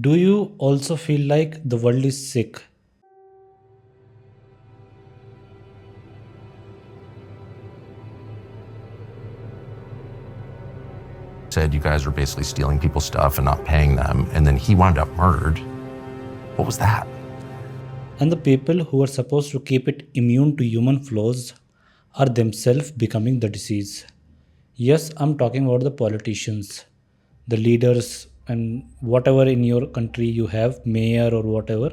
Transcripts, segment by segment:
Do you also feel like the world is sick? Said you guys were basically stealing people's stuff and not paying them, and then he wound up murdered. What was that? And the people who are supposed to keep it immune to human flaws are themselves becoming the disease. Yes, I'm talking about the politicians, the leaders, and whatever in your country you have, mayor or whatever.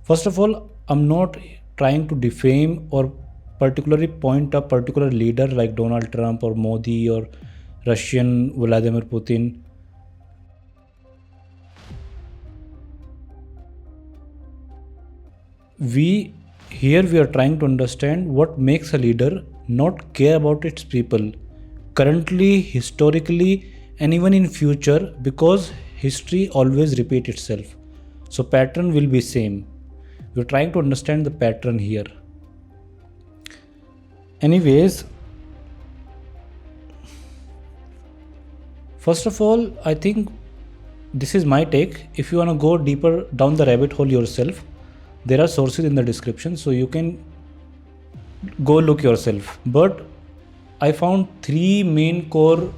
First of all, I'm not trying to defame or particularly point a particular leader like Donald Trump or Modi or Russian Vladimir Putin. We are trying to understand what makes a leader not care about its people currently, historically, and even in future, because history always repeats itself. So pattern will be same. We're trying to understand the pattern here. Anyways, first of all, I think this is my take. If you want to go deeper down the rabbit hole yourself, there are sources in the description, so you can go look yourself. But I found three main core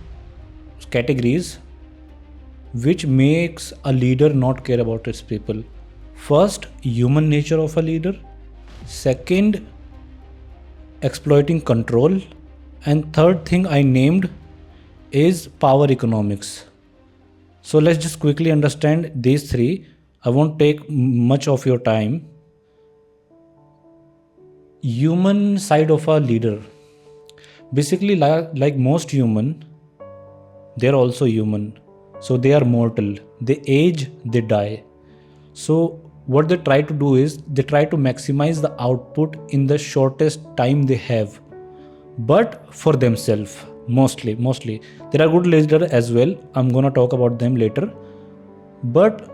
categories which makes a leader not care about its people. First, human nature of a leader. Second, exploiting control. And third thing I named is power economics. So let's just quickly understand these three. I won't take much of your time. Human side of a leader. Basically, like most human, they're also human. So they are mortal. They age, they die. So what they try to do is they try to maximize the output in the shortest time they have, but for themselves mostly. There are good leaders as well. I'm gonna talk about them later. But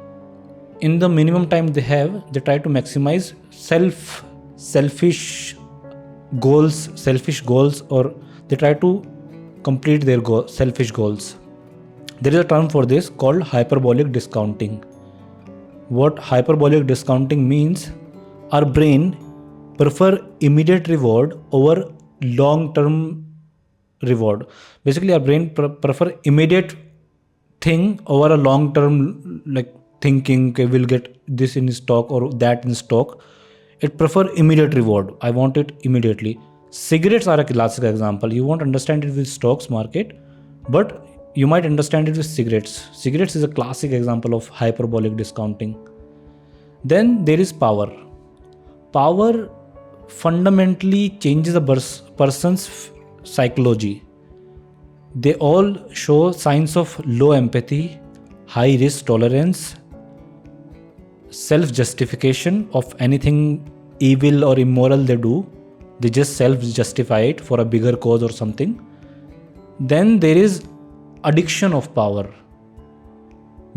in the minimum time they have, they try to maximize selfish goals, or they try to complete their selfish goals. There is a term for this called hyperbolic discounting. What hyperbolic discounting means, our brain prefer immediate reward over long term reward. Basically, our brain prefer immediate thing over a long term, like thinking, okay, we'll get this in stock or that in stock. It prefer immediate reward. I want it immediately. Cigarettes are a classic example. You won't understand it with stocks market, but you might understand it with cigarettes. Cigarettes is a classic example of hyperbolic discounting. Then there is power. Power fundamentally changes a person's psychology. They all show signs of low empathy, high risk tolerance, self-justification of anything evil or immoral they do. They just self-justify it for a bigger cause or something. Then there is addiction of power.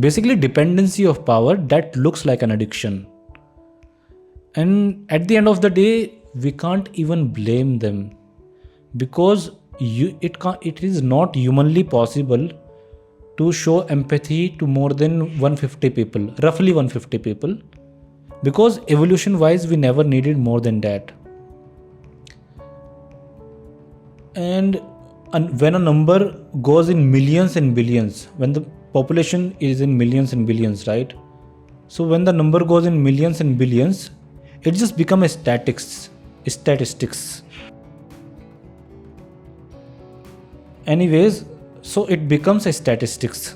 Basically, dependency of power that looks like an addiction. And at the end of the day, we can't even blame them, because it is not humanly possible to show empathy to more than 150 people, roughly 150 people, because evolution wise we never needed more than that. And when a number goes in millions and billions, when the population is in millions and billions, right? So when the number goes in millions and billions, it just becomes statistics. Anyways, so it becomes a statistics.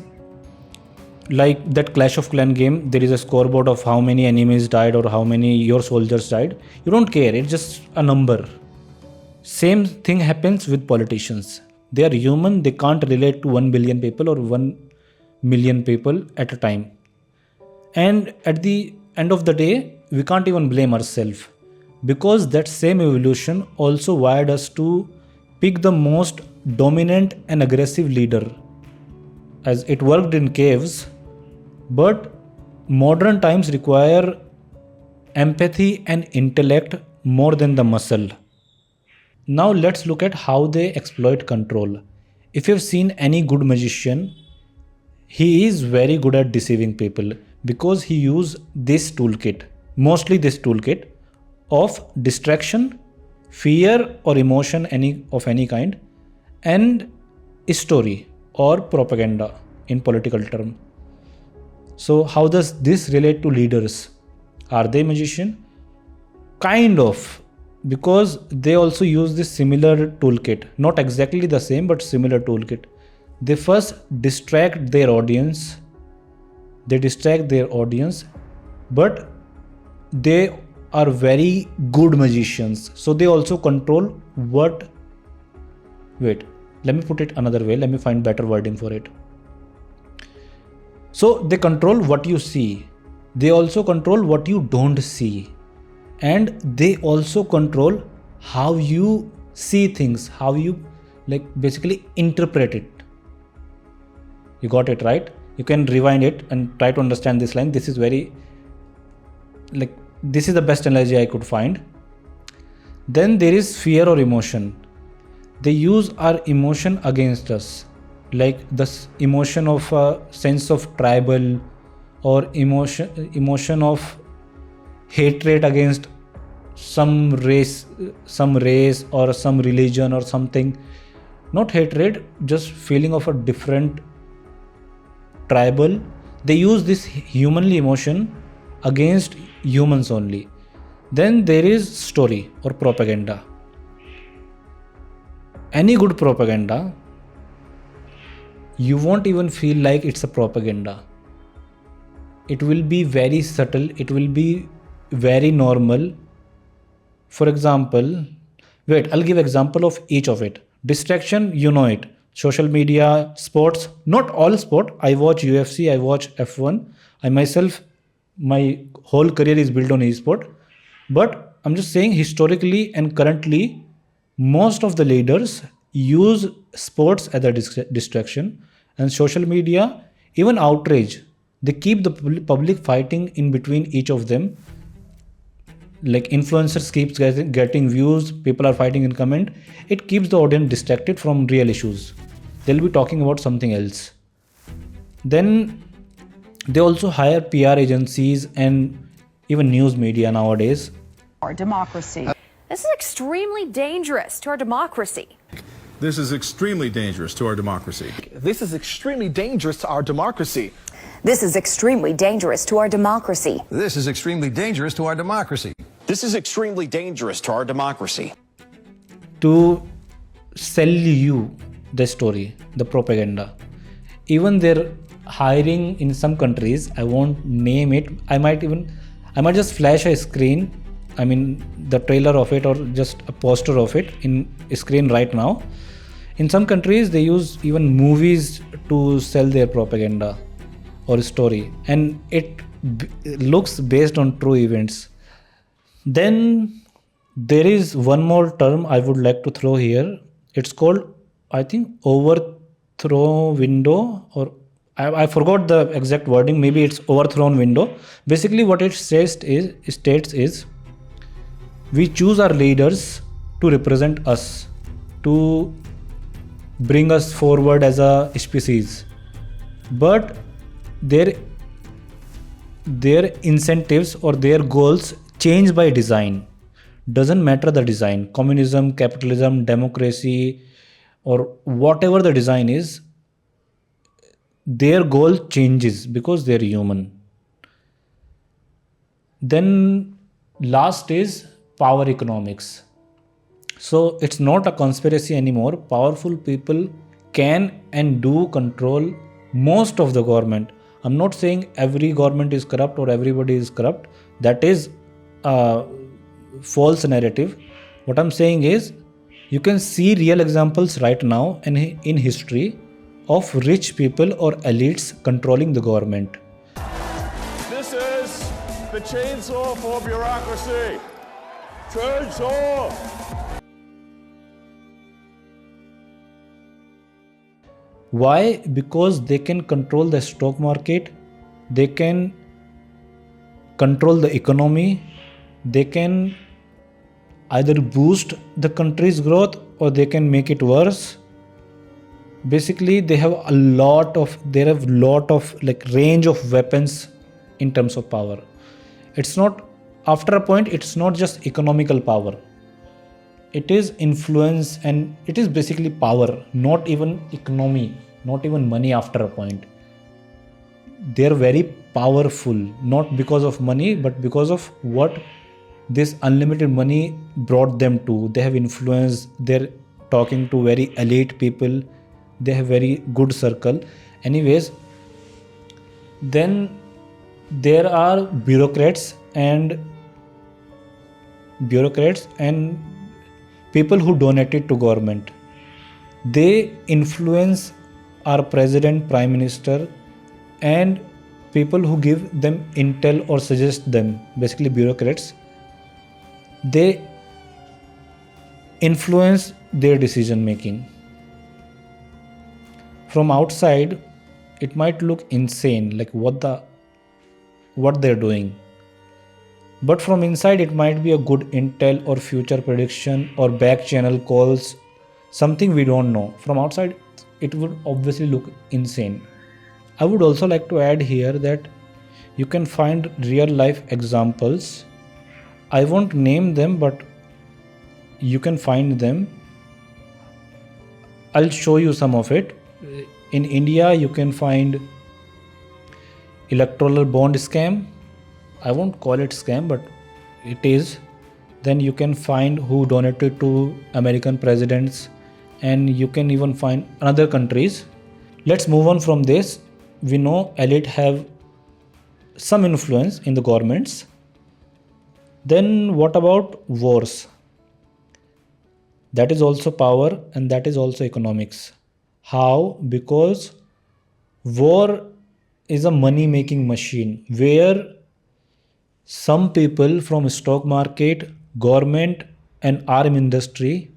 Like that Clash of Clan game, there is a scoreboard of how many enemies died or how many your soldiers died. You don't care, it's just a number. Same thing happens with politicians. They are human, they can't relate to 1 billion people or 1 million people at a time. And at the end of the day, we can't even blame ourselves, because that same evolution also wired us to pick the most dominant and aggressive leader, as it worked in caves. But modern times require empathy and intellect more than the muscle. Now let's look at how they exploit control. If you've seen any good magician, he is very good at deceiving people because he uses this toolkit, mostly this toolkit of distraction, fear or emotion of any kind, and story or propaganda in political term. So how does this relate to leaders? Are they magician? Kind of, because they also use this similar toolkit, not exactly the same but similar toolkit. They first distract their audience, but they are very good magicians, so they also control let me put it another way, let me find better wording for it. So they control what you see, they also control what you don't see, and they also control how you see things, how you basically interpret it. You got it right? You can rewind it and try to understand this line. This is very this is the best analogy I could find. Then there is fear or emotion. They use our emotion against us, like this emotion of a sense of tribal or emotion of hatred against some race or some religion or something. Not hatred, just feeling of a different tribal. They use this humanly emotion against humans only. Then there is story or propaganda. Any good propaganda, you won't even feel like it's a propaganda. It will be very subtle, it will be very normal. For example, I'll give example of each of it. Distraction, you know it. Social media, sports, not all sport. I watch UFC, I watch F1. My whole career is built on e-sport. But I'm just saying historically and currently, most of the leaders use sports as a distraction, and social media, even outrage. They keep the public fighting in between each of them. Like influencers keeps getting views, people are fighting in comment. It keeps the audience distracted from real issues. They'll be talking about something else. Then they also hire PR agencies and even news media nowadays. Our democracy. This is extremely dangerous to our democracy. This is extremely dangerous to our democracy. This is extremely dangerous to our democracy. This is extremely dangerous to our democracy. This is extremely dangerous to our democracy. This is extremely dangerous to our democracy. To sell you the story, the propaganda. Even they're hiring in some countries, I won't name it. I might just flash a screen, the trailer of it or just a poster of it in a screen right now. In some countries, they use even movies to sell their propaganda or story, and it looks based on true events. Then there is one more term I would like to throw here. It's called, I think, overthrow window, or I forgot the exact wording. Maybe it's overthrown window. Basically what it states is we choose our leaders to represent us, to bring us forward as a species, but their incentives or their goals change by design. Doesn't matter the design, communism, capitalism, democracy, or whatever the design is, their goal changes because they're human. Then last is power economics. So it's not a conspiracy anymore. Powerful people can and do control most of the government. I'm not saying every government is corrupt or everybody is corrupt. That is a false narrative. What I'm saying is you can see real examples right now in history of rich people or elites controlling the government. This is the chainsaw for bureaucracy. Chainsaw! Why? Because they can control the stock market, they can control the economy, they can either boost the country's growth or they can make it worse. basically they have lot of like range of weapons in terms of power. It's not, after a point, it's not just economical power. It is influence, and it is basically power, not even economy, not even money after a point. They're very powerful, not because of money, but because of what this unlimited money brought them to. They have influence, they're talking to very elite people, they have very good circle. Anyways, then there are bureaucrats and people who donated to government. They influence our president, prime minister, and people who give them intel or suggest them, basically bureaucrats. They influence their decision making. From outside, it might look insane, like what they're doing. But from inside, it might be a good intel or future prediction or back channel calls, something we don't know. From outside, it would obviously look insane. I would also like to add here that you can find real life examples. I won't name them, but you can find them. I'll show you some of it. In India, you can find electoral bond scam. I won't call it scam, but it is. Then you can find who donated to American presidents, and you can even find other countries. Let's move on from this. We know elite have some influence in the governments. Then what about wars? That is also power, and that is also economics. How? Because war is a money making machine where some people from stock market, government, and arm industry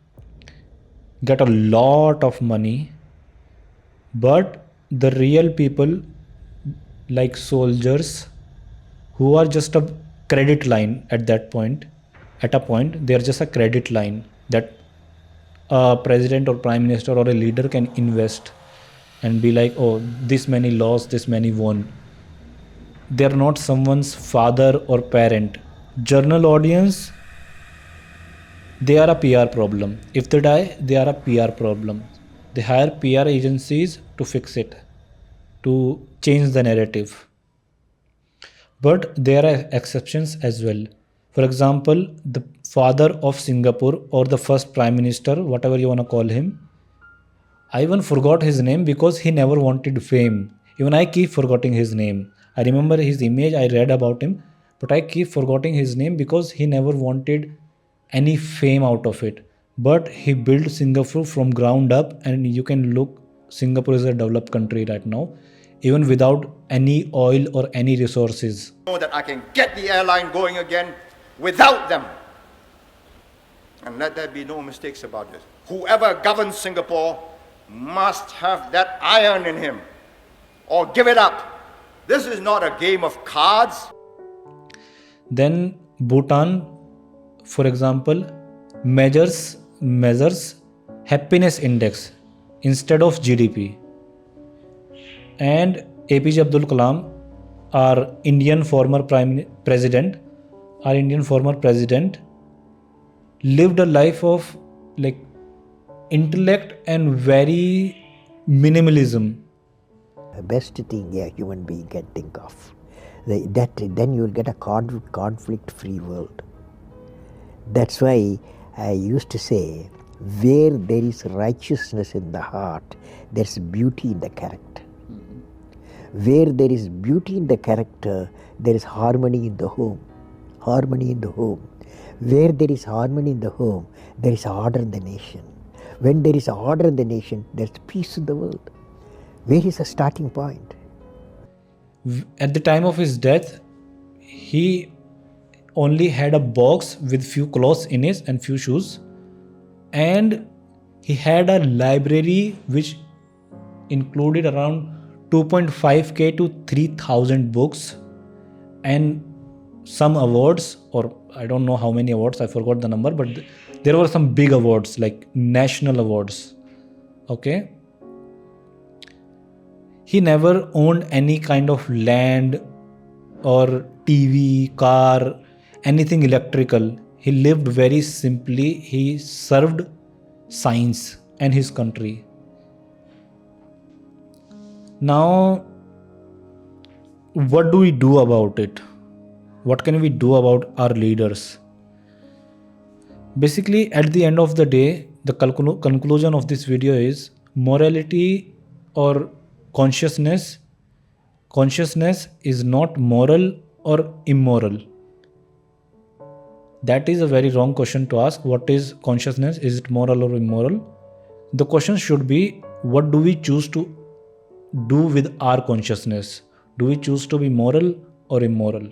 get a lot of money, but the real people like soldiers who are just a credit line at a point, they are just a credit line that a president or prime minister or a leader can invest and be like, oh, this many lost, this many won. They are not someone's father or parent. General audience, they are a PR problem. If they die, they are a PR problem. They hire PR agencies to fix it, to change the narrative. But there are exceptions as well. For example, the father of Singapore or the first prime minister, whatever you want to call him, I even forgot his name because he never wanted fame. Even I keep forgetting his name. I remember his image, I read about him, but I keep forgetting his name because he never wanted any fame out of it. But he built Singapore from ground up, and you can look, Singapore is a developed country right now, even without any oil or any resources. Know that I can get the airline going again without them. And let there be no mistakes about this. Whoever governs Singapore must have that iron in him, or give it up. This is not a game of cards. Then Bhutan, for example, measures happiness index instead of GDP. And APJ Abdul Kalam, our Indian former president, lived a life of like intellect and very minimalism. The best thing a human being can think of. Then you will get a conflict-free world. That's why I used to say, where there is righteousness in the heart, there's beauty in the character. Where there is beauty in the character, there is harmony in the home. Harmony in the home. Where there is harmony in the home, there is order in the nation. When there is order in the nation, there's peace in the world. Where is the starting point? At the time of his death, he only had a box with few clothes in it and few shoes, and he had a library which included around 2.5k to 3,000 books and some awards, or I don't know how many awards, I forgot the number, but there were some big awards like national awards. Okay, He never owned any kind of land or TV, car, anything electrical. He lived very simply. He served science and his country. Now, what do we do about it? What can we do about our leaders? Basically, at the end of the day, the conclusion of this video is morality or consciousness is not moral or immoral. That is a very wrong question to ask. What is consciousness? Is it moral or immoral? The question should be, what do we choose to do with our consciousness? Do we choose to be moral or immoral?